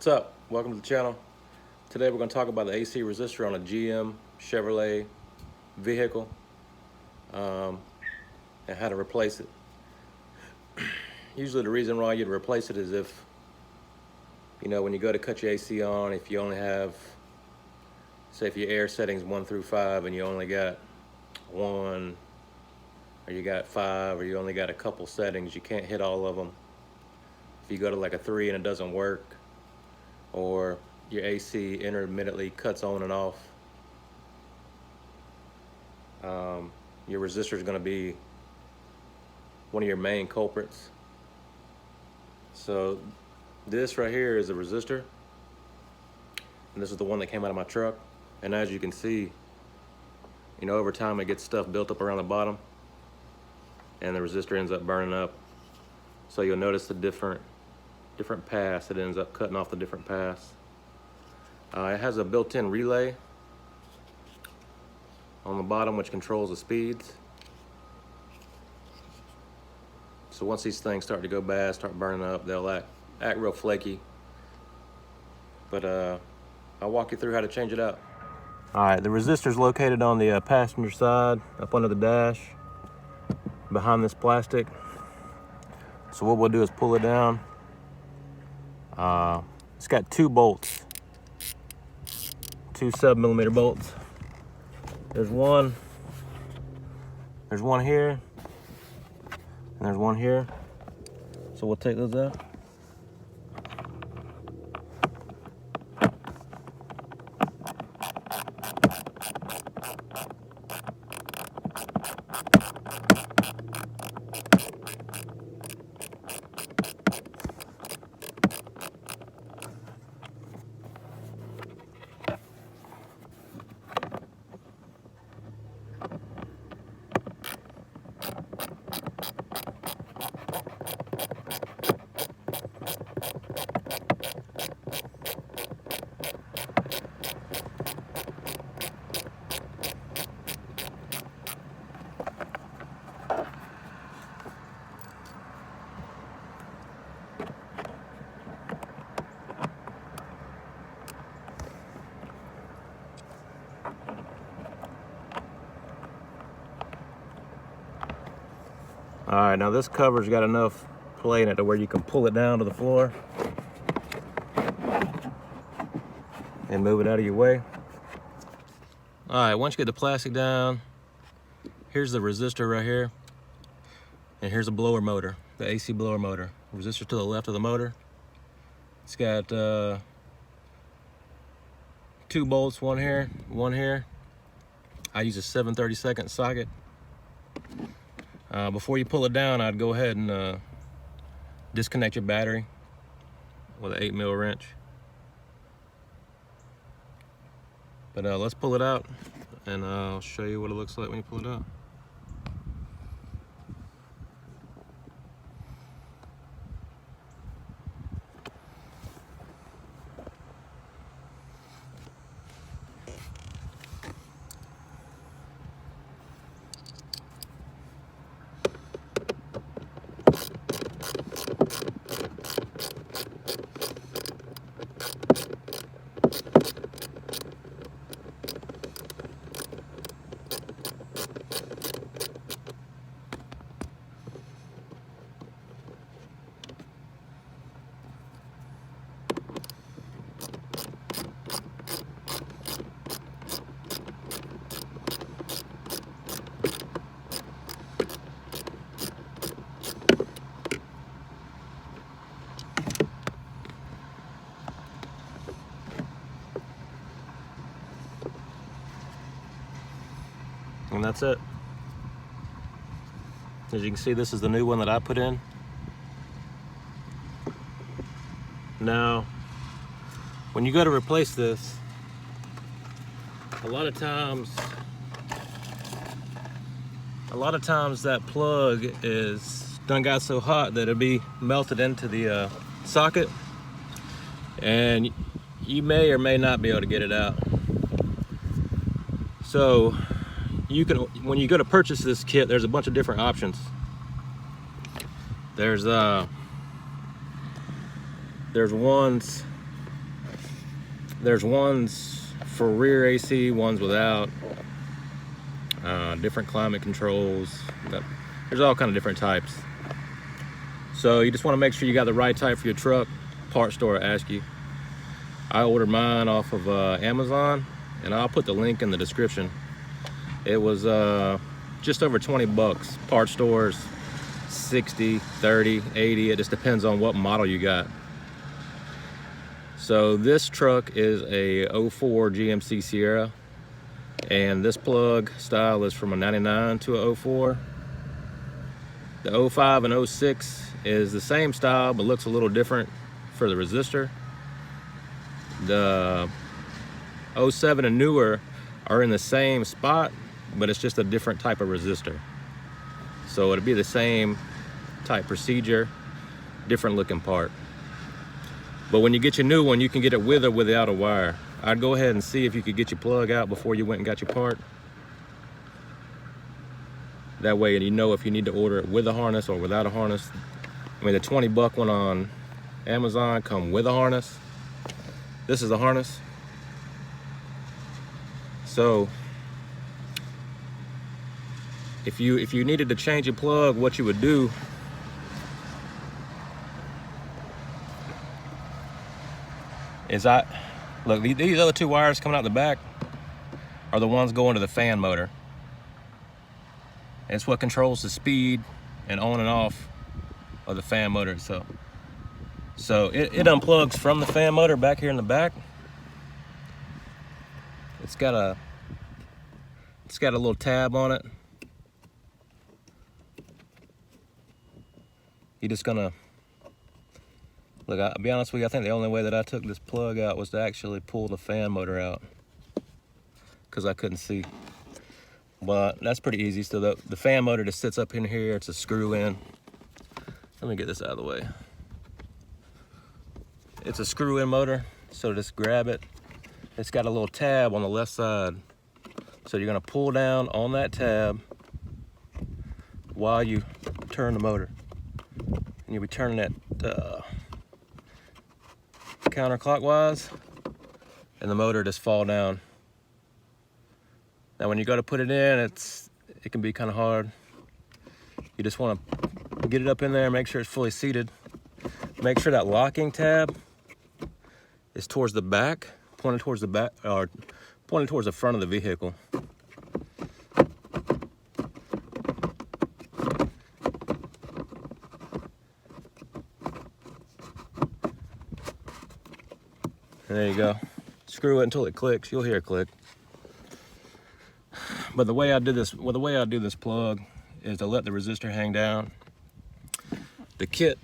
What's up? Welcome to the channel. Today we're going to talk about the AC resistor on a GM Chevrolet vehicle and how to replace it. Usually the reason why you'd replace it is if, when you go to cut your AC on, if you only have, say if your air settings 1 through 5 and you only got 1, or you got 5, or you only got a couple settings, you can't hit all of them. If you go to like a 3 and it doesn't work, or your AC intermittently cuts on and off, your resistor is going to be one of your main culprits. So this right here is a resistor, and this is the one that came out of my truck. And as you can see, over time it gets stuff built up around the bottom and the resistor ends up burning up. So you'll notice the different paths. It ends up cutting off the different paths. It has a built-in relay on the bottom which controls the speeds. So once these things start to go bad, start burning up, they'll act real flaky. But I'll walk you through how to change it out. All right, the resistor is located on the passenger side, up under the dash, behind this plastic. So what we'll do is pull it down. It's got 2 bolts, 2 7mm bolts. There's one here, and there's one here. So we'll take those out. All right, now this cover's got enough play in it to where you can pull it down to the floor and move it out of your way. All right, once you get the plastic down, here's the resistor right here, and here's a blower motor, the AC blower motor. Resistor to the left of the motor. It's got 2 bolts, one here, one here. I use a 7/32 socket. Before you pull it down, I'd go ahead and disconnect your battery with an 8mm wrench. But let's pull it out, and I'll show you what it looks like when you pull it out. And that's it. As you can see, this is the new one that I put in. Now, when you go to replace this, a lot of times that plug is done got so hot that it'll be melted into the socket, and you may or may not be able to get it out. So you can, when you go to purchase this kit, there's a bunch of different options. There's ones There's ones for rear AC, ones without, different climate controls. There's all kind of different types. So you just want to make sure you got the right type for your truck. Parts store will ask you. I ordered mine off of Amazon, and I'll put the link in the description. It was just over 20 bucks. Parts stores 60, 30, 80. It just depends on what model you got. So this truck is a 04 GMC Sierra, and this plug style is from a 99 to a 04. The 05 and 06 is the same style but looks a little different for the resistor. The 07 and newer are in the same spot, but it's just a different type of resistor. So it'll be the same type procedure, different looking part. But when you get your new one, you can get it with or without a wire. I'd go ahead and see if you could get your plug out before you went and got your part. That way you know if you need to order it with a harness or without a harness. I mean, the 20 buck one on Amazon come with a harness. This is a harness. So if you needed to change your plug, what you would do is look, these other two wires coming out the back are the ones going to the fan motor. It's what controls the speed and on and off of the fan motor itself. So it unplugs from the fan motor back here in the back. It's got a little tab on it. You're just gonna look. I'll be honest with you. I think the only way that I took this plug out was to actually pull the fan motor out because I couldn't see. But that's pretty easy. So the fan motor just sits up in here. It's a screw in. Let me get this out of the way. It's a screw in motor. So just grab it. It's got a little tab on the left side. So you're gonna pull down on that tab while you turn the motor. And you'll be turning it counterclockwise, and the motor just fall down. Now when you go to put it in, it can be kind of hard. You just want to get it up in there, make sure it's fully seated. Make sure that locking tab is towards the back, pointed towards the back, or pointed towards the front of the vehicle. And there you go. Screw it until it clicks. You'll hear it click. But the way I do this, plug is to let the resistor hang down. The kit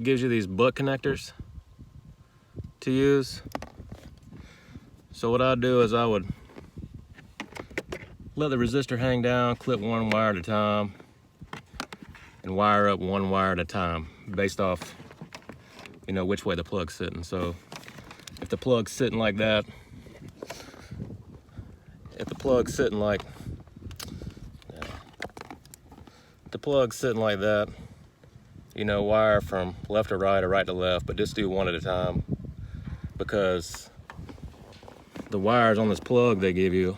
gives you these butt connectors to use. So what I do is I would let the resistor hang down, clip one wire at a time, and wire up one wire at a time based off, which way the plug's sitting. So if the plug's sitting like that, wire from left to right or right to left, but just do one at a time, because the wires on this plug they give you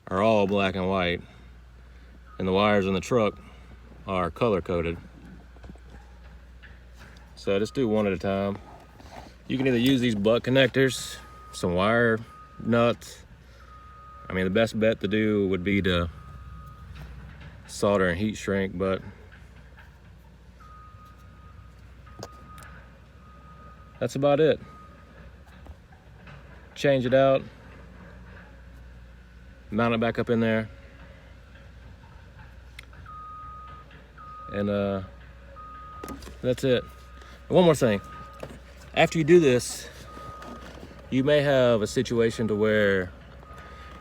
are all black and white, and the wires in the truck are color coded. So just do one at a time. You can either use these butt connectors, some wire nuts. I mean, the best bet to do would be to solder and heat shrink, but that's about it. Change it out, mount it back up in there, and that's it. And one more thing. After you do this, you may have a situation to where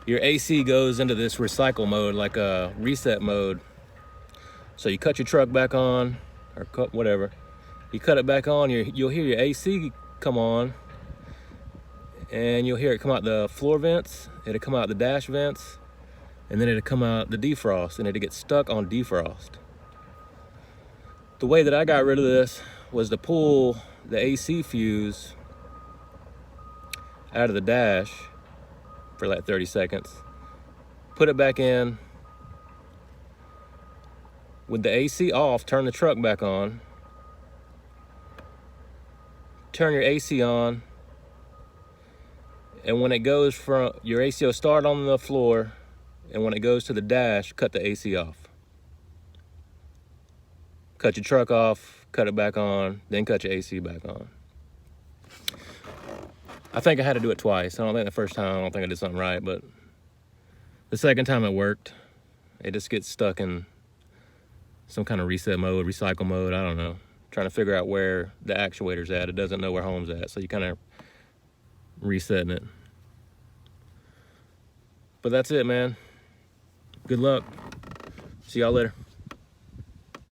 your AC goes into this recycle mode, like a reset mode. So you cut your truck back on, or cut whatever. You cut it back on, you'll hear your AC come on, and you'll hear it come out the floor vents, it'll come out the dash vents, and then it'll come out the defrost, and it'll get stuck on defrost. The way that I got rid of this was to pull the AC fuse out of the dash for like 30 seconds, put it back in. With the AC off, turn the truck back on. Turn your AC on. And when it goes from, your AC will start on the floor, and when it goes to the dash, cut the AC off. Cut your truck off, cut it back on, then cut your AC back on. I think I had to do it twice. I don't think the first time, I don't think I did something right, but the second time it worked. It just gets stuck in some kind of reset mode, recycle mode, I don't know. Trying to figure out where the actuator's at. It doesn't know where home's at, so you kind of resetting it. But that's it, man. Good luck. See y'all later.